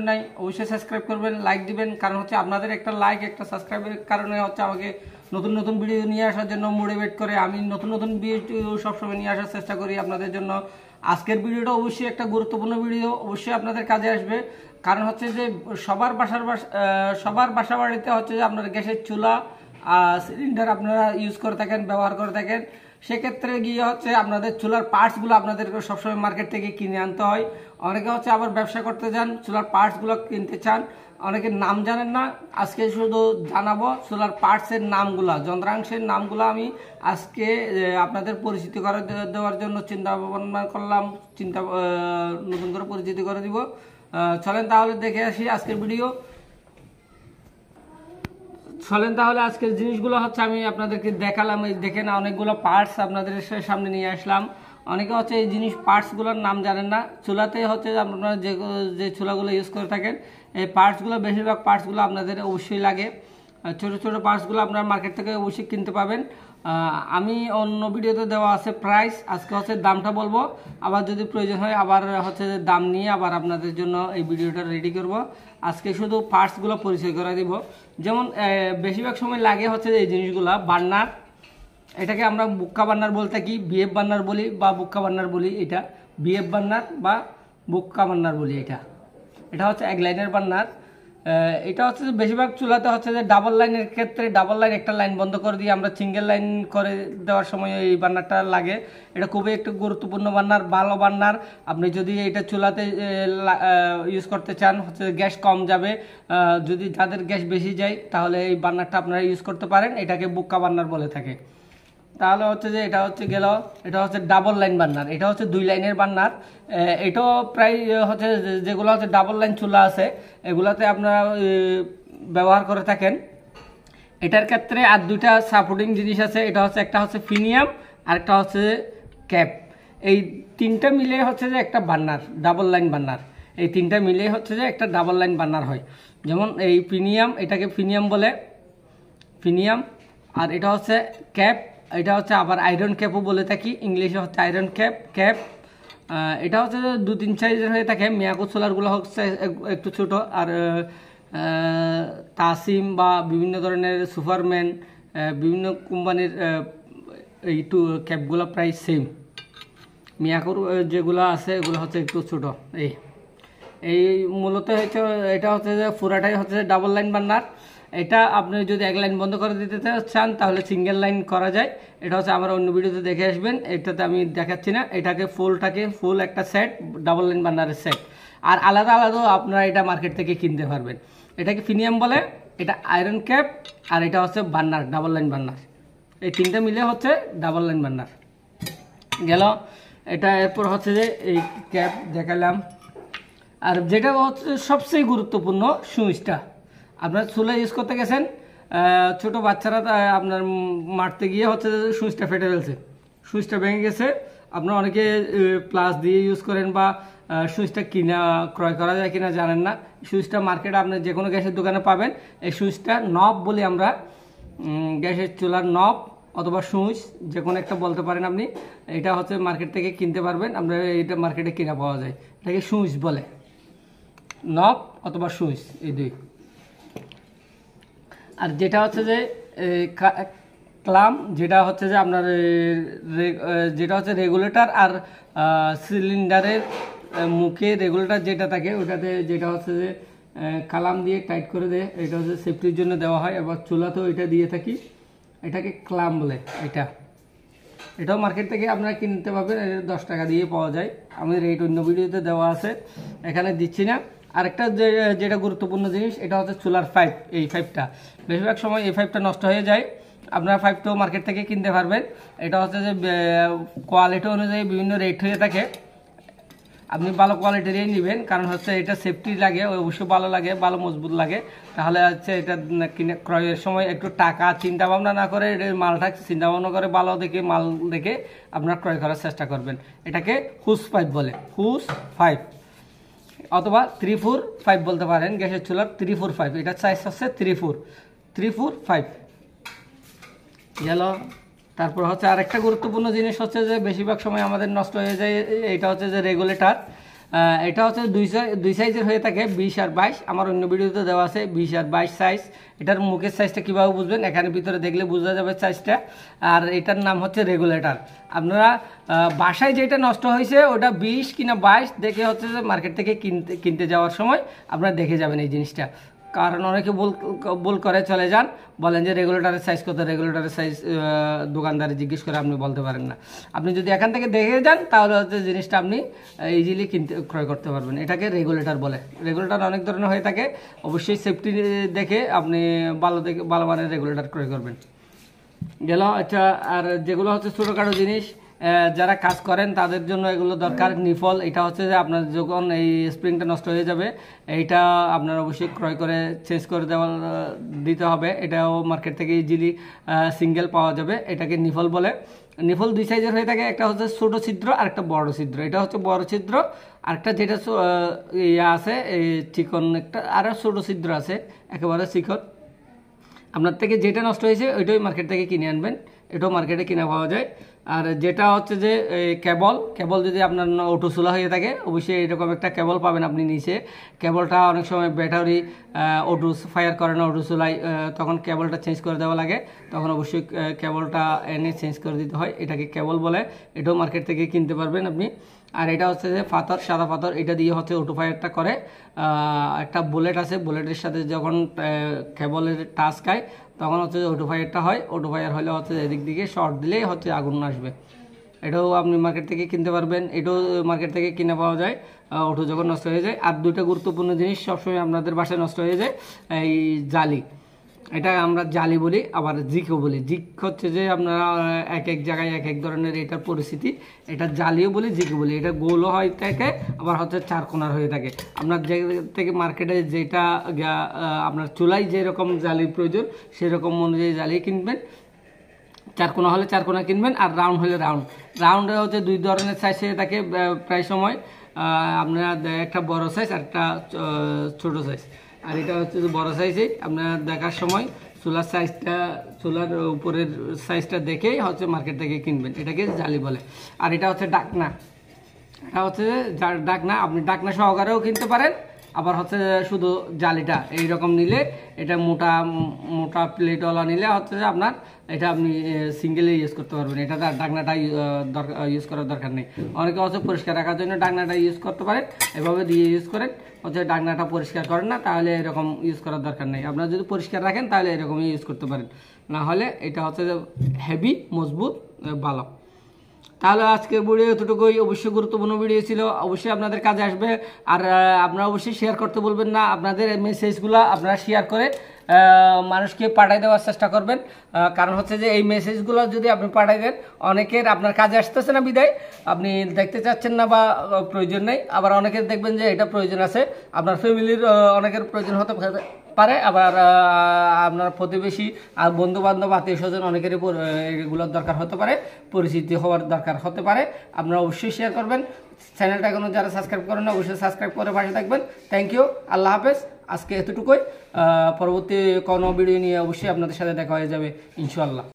নাই অবশ্যই সাবস্ক্রাইব করবেন, লাইক দিবেন, কারণ হচ্ছে আপনাদের একটা লাইক একটা সাবস্ক্রাইবের কারণে হচ্ছে আমাকে নতুন নতুন ভিডিও নিয়ে আসার জন্য মোটিভেট করে। আমি নতুন নতুন ভিডিও সবসময় নিয়ে আসার চেষ্টা করি আপনাদের জন্য। আজকের ভিডিওটা অবশ্যই একটা গুরুত্বপূর্ণ ভিডিও, অবশ্যই আপনাদের কাজে আসবে। কারণ হচ্ছে যে সবার বাসা বাড়িতে হচ্ছে যে আপনার গ্যাসের চুলা সিলিন্ডার আপনারা ইউজ করে থাকেন, ব্যবহার করে থাকেন। সেক্ষেত্রে গিয়ে হচ্ছে আপনাদের চুলার পার্টসগুলো আপনাদেরকে সবসময় মার্কেট থেকে কিনে আনতে হয়। অনেকে হচ্ছে আবার ব্যবসা করতে যান, চুলার পার্টসগুলো কিনতে চান, অনেকে নাম জানেন না। আজকে শুধু জানাবো চুলার পার্টসের নামগুলা, যন্ত্রাংশের নামগুলো আমি আজকে আপনাদের পরিচিতি করে দেওয়ার জন্য চিন্তা ভাবনা করলাম, নতুন করে পরিচিতি করে দিব। চলেন তাহলে দেখে আসি আজকের ভিডিও। চলেন তাহলে আজকের জিনিসগুলো হচ্ছে আমি আপনাদেরকে দেখালাম। এই দেখেন অনেকগুলো পার্টস আপনাদের সামনে নিয়ে আসলাম। অনেকে হচ্ছে এই জিনিস পার্টসগুলোর নাম জানেন না। চুলাতে হচ্ছে আপনারা যে চুলাগুলো ইউজ করে থাকেন এই পার্টসগুলো, বেশিরভাগ পার্টসগুলো আপনাদের অবশ্যই লাগে। ছোটো ছোটো পার্টসগুলো আপনারা মার্কেট থেকে অবশ্যই কিনতে পাবেন। আমি অন্য ভিডিওতে দেওয়া আছে প্রাইস, আজকে হচ্ছে দামটা বলবো। আবার যদি প্রয়োজন হয় আবার হচ্ছে দাম নিয়ে আবার আপনাদের জন্য এই ভিডিওটা রেডি করব। আজকে শুধু পার্টসগুলো পরিচয় করে দিব। যেমন বেশিরভাগ সময় লাগে হচ্ছে এই জিনিসগুলো বার্নার, এটাকে আমরা বুক্কা বার্নার বলতে থাকি, বিএফ বার্নার বলি বা বুক্কা বার্নার বলি। এটা বিএফ বার্নার বা বুক্কা বার্নার বলি। এটা হচ্ছে এক লাইনের বার্নার। এটা হচ্ছে যে বেশিরভাগ চুলাতে হচ্ছে যে ডাবল লাইনের ক্ষেত্রে ডাবল লাইন একটা লাইন বন্ধ করে দিয়ে আমরা সিঙ্গেল লাইন করে দেওয়ার সময় এই বার্নারটা লাগে। এটা খুবই একটা গুরুত্বপূর্ণ বার্নার, ভালো বার্নার। আপনি যদি এটা চুলাতে ইউজ করতে চান হচ্ছে গ্যাস কম যাবে, যদি যাদের গ্যাস বেশি যায় তাহলে এই বার্নারটা আপনারা ইউজ করতে পারেন। এটাকে বুক্কা বার্নার বলে থাকে। তাহলে হচ্ছে যে এটা হচ্ছে ডাবল লাইন বার্নার, এটা হচ্ছে 2 লাইনের বার্নার। এটাও প্রায় হচ্ছে যেগুলো হচ্ছে ডাবল লাইন চুলা আছে এগুলাতে আপনারা ব্যবহার করে থাকেন। এটার ক্ষেত্রে আর 2টা সাপোর্টিং জিনিস আছে। একটা হচ্ছে ফিনিয়াম আর একটা হচ্ছে ক্যাপ। এই 3টা মিলে হচ্ছে যে একটা বার্নার, ডাবল লাইন বার্নার। এই 3টা মিলে হচ্ছে যে একটা ডাবল লাইন বার্নার হয়। যেমন এই ফিনিয়াম, এটাকে ফিনিয়াম বলে, ফিনিয়াম। আর এটা হচ্ছে ক্যাপ, এটা হচ্ছে আবার আয়রন ক্যাপও বলে থাকি, ইংলিশে হচ্ছে আয়রন ক্যাপ। এটা হচ্ছে 2-3 সাইজের হয়ে থাকে। মিয়াকো সোলারগুলো হচ্ছে একটু ছোট, আর তাসিম বা বিভিন্ন ধরনের সুপারম্যান বিভিন্ন কোম্পানির এই ক্যাপগুলো প্রায় সেম। মিয়াকোর যেগুলো আছে এগুলো হচ্ছে একটু ছোট। এই মূলত হচ্ছে এটা হচ্ছে যে পুরাটাই হচ্ছে ডাবল লাইন বার্নার। এটা আপনি যদি এক লাইন বন্ধ করে দিতে চান তাহলে সিঙ্গেল লাইন করা যায়। এটা হচ্ছে আমার অন্য ভিডিওতে দেখে আসবেন, এটাতে আমি দেখাচ্ছি না। এটাকে ফুল একটা সেট, ডাবল লাইন বার্নারের সেট। আর আলাদা আলাদাও আপনারা এটা মার্কেট থেকে কিনতে পারবেন। এটাকে ফিনিয়াম বলে, এটা আয়রন ক্যাপ, আর এটা হচ্ছে বার্নার, ডাবল লাইন বার্নার। এই 3টা মিলে হচ্ছে ডাবল লাইন বার্নার গেল। এটা এরপর হচ্ছে যে এই ক্যাপ দেখালাম। আর যেটা হচ্ছে সবচেয়ে গুরুত্বপূর্ণ সুইচটা, আপনার চুলা ইউজ করতে গেছেন, ছোট বাচ্চারা আপনার মারতে গিয়ে হচ্ছে সুইচটা ফেটে ফেলছে, সুইচটা ভেঙে গেছে। আপনারা অনেকে প্লাস দিয়ে ইউজ করেন বা সুইচটা ক্রয় করা যায় কিনা জানেন না। সুইচটা মার্কেটে আপনি যে কোনো গ্যাসের দোকানে পাবেন। এই সুইচটা নব বলি আমরা, গ্যাসের চুলার নব অথবা সুইচ যে কোনো একটা বলতে পারেন আপনি। এটা হচ্ছে মার্কেট থেকে কিনতে পারবেন, আমরা এটা মার্কেটে কিনা পাওয়া যায়। এটাকে সুইচ বলে, নব অথবা সুইচ, এই 2। আর যেটা হচ্ছে যে ক্লাম, যেটা হচ্ছে যে আপনার যেটা হচ্ছে রেগুলেটর আর সিলিন্ডারের মুখে রেগুলেটর যেটা থাকে ওটাতে যেটা হচ্ছে যে কালাম দিয়ে টাইট করে দেয়। এটা হচ্ছে সেফটির জন্য দেওয়া হয়। এবার চুলাতেও এটা দিয়ে থাকি, এটাকে ক্লাম বলে। এটাও মার্কেট থেকে আপনারা কিনতে পারবেন, 10 টাকা দিয়ে পাওয়া যায়। আমাদের এই অন্য ভিডিওতে দেওয়া আছে, এখানে দিচ্ছি না। আরেকটা যেটা গুরুত্বপূর্ণ জিনিস, এটা হচ্ছে চুলার পাইপ। এই পাইপটা বেশিরভাগ সময় এই পাইপটা নষ্ট হয়ে যায়, আপনারা পাইপটাও মার্কেট থেকে কিনতে পারবেন। এটা হচ্ছে যে কোয়ালিটি অনুযায়ী বিভিন্ন রেট হয়ে থাকে। আপনি ভালো কোয়ালিটিরই নেবেন, কারণ হচ্ছে এটা সেফটি লাগে, অবশ্যই ভালো লাগে, ভালো মজবুত লাগে। তাহলে হচ্ছে এটা কিনে ক্রয়ের সময় একটু টাকা চিন্তা ভাবনা না করে মালটা চিন্তা ভাবনা করে ভালো দেখে মাল দেখে আপনারা ক্রয় করার চেষ্টা করবেন। এটাকে হুস পাইপ বলে, হুস পাইপ অথবা 3-4-5 বলতে পারেন। গ্যাসের চুলার 3-4-5, এটার সাইজ হচ্ছে 3-4-5 গেল। তারপর হচ্ছে আরেকটা গুরুত্বপূর্ণ জিনিস হচ্ছে যে বেশিরভাগ সময় আমাদের নষ্ট হয়ে যায়, এটা হচ্ছে যে রেগুলেটর। এটা হচ্ছে দুই সাইজের হয়ে থাকে 20 আর 22। আমার অন্য ভিডিওতে দেওয়া আছে 20 আর 22 সাইজ। এটার মুখের সাইজটা কীভাবে বুঝবেন, এখানে ভিতরে দেখলে বোঝা যাবে সাইজটা। আর এটার নাম হচ্ছে রেগুলেটর। আপনারা বাসায় যেটা নষ্ট হয়েছে ওটা 20 কিনা 22 দেখে হচ্ছে যে মার্কেট থেকে কিনতে যাওয়ার সময় আপনারা দেখে যাবেন এই জিনিসটা। কারণ অনেকে ভুল করে চলে যান, বলেন যে রেগুলেটরের সাইজ কত, রেগুলেটরের সাইজ দোকানদারে জিজ্ঞেস করে আপনি বলতে পারেন না। আপনি যদি এখান থেকে দেখে যান তাহলে হচ্ছে জিনিসটা আপনি ইজিলি ক্রয় করতে পারবেন। এটাকে রেগুলেটর বলে। রেগুলেটর অনেক ধরনের হয়ে থাকে, অবশ্যই সেফটি দেখে আপনি ভালো মানের রেগুলেটর ক্রয় করবেন। গেল। আচ্ছা, আর যেগুলো হচ্ছে ছোটোখাটো জিনিস যারা কাজ করেন তাদের জন্য এগুলো দরকার। নিফল, এটা হচ্ছে যে আপনার যখন এই স্প্রিংটা নষ্ট হয়ে যাবে এইটা আপনার অবশ্যই ক্রয় করে চেঞ্জ করে দিতে হবে। এটাও মার্কেট থেকে ইজিলি সিঙ্গেল পাওয়া যাবে। এটাকে নিফল বলে। নিফল দুই সাইজের হয়ে থাকে, একটা হচ্ছে ছোট ছিদ্র আর একটা বড় ছিদ্র। এটা হচ্ছে বড় ছিদ্র, আরেকটা যেটা আছে চিকন একটা, আরও ছোট ছিদ্র আছে একেবারে চিকন। আপনার থেকে যেটা নষ্ট হয়েছে ওইটাই মার্কেট থেকে কিনে আনবেন, এটাও মার্কেটে কিনা পাওয়া যায়। আর যেটা হচ্ছে যে কেবল যদি আপনার অটো চুলা হয়ে থাকে অবশ্যই এরকম একটা কেবল পাবেন আপনি নিচে। কেবলটা অনেক সময় ব্যাটারি অটো ফায়ার করে না অটো চুলায়, তখন কেবলটা চেঞ্জ করে দেওয়া লাগে, তখন অবশ্যই কেবলটা এনে চেঞ্জ করে দিতে হয়। এটাকে কেবল বলে, এটাও মার্কেট থেকে কিনতে পারবেন আপনি। আর এটা হচ্ছে যে পাথর, সাদা পাথর, এটা দিয়ে হচ্ছে অটো ফায়ারটা করে। একটা বুলেট আছে, বুলেটের সাথে যখন কেবলের টাচ খায় তখন হচ্ছে অটো ফায়ারটা হয়। অটো ফায়ার হলে হচ্ছে এদিক দিকে শর্ট দিলেই হচ্ছে আগুন আসবে। এটাও আপনি মার্কেট থেকে কিনতে পারবেন, এটাও মার্কেট থেকে কিনে পাওয়া যায় অটো যখন নষ্ট হয়ে যায়। আর দুইটা গুরুত্বপূর্ণ জিনিস সবসময় আপনাদের বাসায় নষ্ট হয়ে যায়, এই জালি। এটা আমরা জালি বলি, আবার জিকও বলি। জিক হচ্ছে যে আপনারা এক এক জায়গায় এক এক ধরনের এটার পরিস্থিতি। এটা জালিও বলি, জিকও বলি। এটা গোলও হয়ে থাকে, আবার হচ্ছে চারকোনার হয়ে থাকে। আপনার যে থেকে মার্কেটে যেটা আপনার চুলাই যেরকম জালির প্রয়োজন সেরকম অনুযায়ী জালি কিনবেন। চারকোনা হলে চারকোনা কিনবেন, আর রাউন্ড হলে রাউন্ডে হচ্ছে দুই ধরনের সাইজ হয়ে থাকে প্রায় সময়। আপনারা একটা বড় সাইজ আর একটা ছোট সাইজ। আর এটা হচ্ছে যে বড় সাইজেই আপনার দেখার সময় চুলার উপরের সাইজটা দেখেই হচ্ছে মার্কেট থেকে কিনবেন। এটাকে জালি বলে। আর এটা হচ্ছে ডাকনা। এটা হচ্ছে ডাকনা, আপনি ডাকনা সহকারেও কিনতে পারেন, আবার হচ্ছে শুধু জালিটা এইরকম নিলে, এটা মোটা প্লেটওয়ালা নিলে হচ্ছে যে আপনার এটা আপনি সিঙ্গেলে ইউজ করতে পারবেন। এটা ডাকনাটা ইউজ করার দরকার নেই। অনেকে হচ্ছে পরিষ্কার রাখার জন্য ডাকনাটা ইউজ করতে পারেন, এভাবে দিয়ে ইউজ করেন। হচ্ছে ডাকনাটা পরিষ্কার করেন না তাহলে এরকম ইউজ করার দরকার নেই। আপনারা যদি পরিষ্কার রাখেন তাহলে এরকমই ইউজ করতে পারেন, না হলে এটা হচ্ছে যে হেভি মজবুত ভালো। তাহলে আজকের ভিডিও এতটুকুই। অবশ্যই গুরুত্বপূর্ণ ভিডিও ছিল, অবশ্যই আপনাদের কাজে আসবে। আর আপনারা অবশ্যই শেয়ার করতে বলবেন না। আপনাদের মেসেজগুলো আপনারা শেয়ার করে মানুষকে পাঠিয়ে দেওয়ার চেষ্টা করবেন। কারণ হচ্ছে যে এই মেসেজগুলো যদি আপনি পাঠিয়ে দেন, অনেকের আপনার কাজে আসতেছে না বিদায় আপনি দেখতে চাচ্ছেন না বা প্রয়োজন নেই। আবার অনেকের দেখবেন যে এটা প্রয়োজন আছে, আপনার ফ্যামিলির অনেকের প্রয়োজন হতে পারে, আবার আপনার প্রতিবেশী আর বন্ধু বান্ধব আত্মীয় স্বজন অনেকেরই এগুলোর দরকার হতে পারে, পরিচিতি হওয়ার দরকার হতে পারে। আপনারা অবশ্যই শেয়ার করবেন। চ্যানেলটা এখনো যারা সাবস্ক্রাইব করেন না অবশ্যই সাবস্ক্রাইব করে পাশে থাকবেন। থ্যাংক ইউ, আল্লাহ হাফেজ। আজকে এতটুকুই। পরবর্তী কোনো ভিডিও নিয়ে অবশ্যই আপনাদের সাথে দেখা হয়ে যাবে ইনশাআল্লাহ।